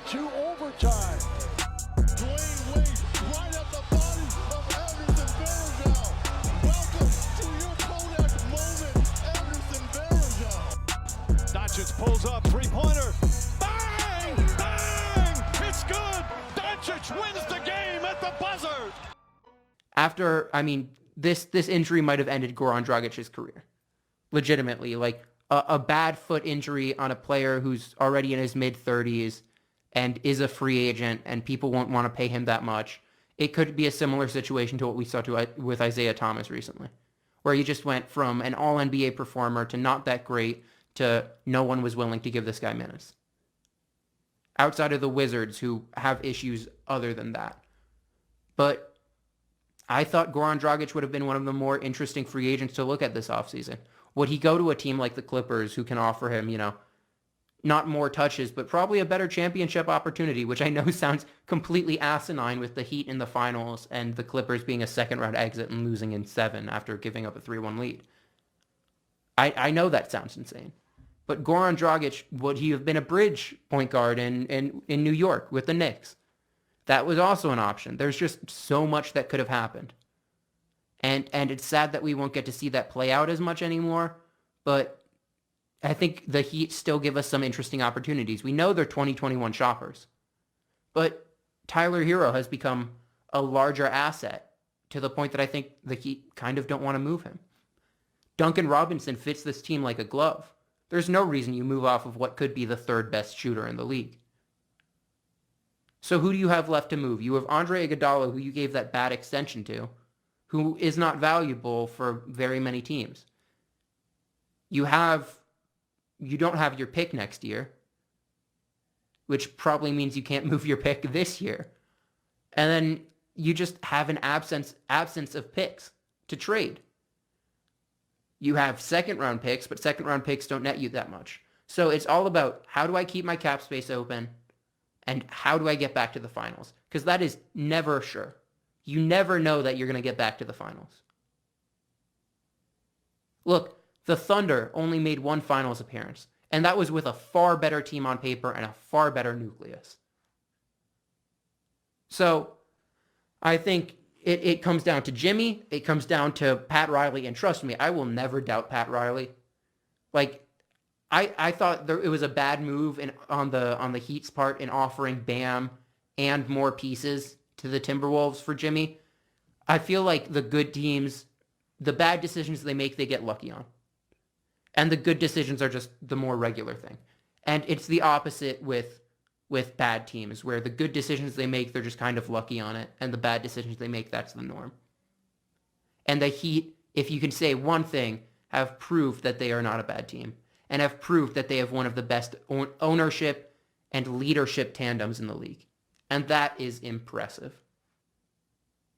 to overtime. Dwayne Wade right at the body of Anderson Varejao. Welcome to your Kodak moment, Anderson Varejao. Dragic pulls up, three-pointer. Bang! Bang! It's good! Dragic wins the game at the buzzer! After, this injury might have ended Goran Dragic's career. Legitimately, like a bad foot injury on a player who's already in his mid-30s and is a free agent and people won't want to pay him that much. It could be a similar situation to what we saw with Isaiah Thomas recently, where he just went from an all-NBA performer to not that great to no one was willing to give this guy minutes. Outside of the Wizards, who have issues other than that. But I thought Goran Dragic would have been one of the more interesting free agents to look at this offseason. Would he go to a team like the Clippers who can offer him, not more touches, but probably a better championship opportunity, which I know sounds completely asinine with the Heat in the finals and the Clippers being a second-round exit and losing in 7 after giving up a 3-1 lead. I know that sounds insane. But Goran Dragic, would he have been a bridge point guard in New York with the Knicks? That was also an option. There's just so much that could have happened. And it's sad that we won't get to see that play out as much anymore, but I think the Heat still give us some interesting opportunities. We know they're 2021 shoppers, but Tyler Hero has become a larger asset to the point that I think the Heat kind of don't want to move him. Duncan Robinson fits this team like a glove. There's no reason you move off of what could be the third best shooter in the league. So who do you have left to move? You have Andre Iguodala, who you gave that bad extension to, who is not valuable for very many teams. You don't have your pick next year, which probably means you can't move your pick this year. And then you just have an absence of picks to trade. You have second-round picks, but second-round picks don't net you that much. So it's all about, how do I keep my cap space open, and how do I get back to the finals? Because that is never sure. You never know that you're going to get back to the finals. Look, the Thunder only made one finals appearance, and that was with a far better team on paper and a far better nucleus. So I think it comes down to Jimmy, it comes down to Pat Riley, and trust me, I will never doubt Pat Riley. I thought it was a bad move on the Heat's part in offering Bam and more pieces to the Timberwolves for Jimmy. I feel like the good teams, the bad decisions they make, they get lucky on. And the good decisions are just the more regular thing. And it's the opposite with bad teams, where the good decisions they make, they're just kind of lucky on it. And the bad decisions they make, that's the norm. And the Heat, if you can say one thing, have proved that they are not a bad team. And have proved that they have one of the best ownership and leadership tandems in the league. And that is impressive.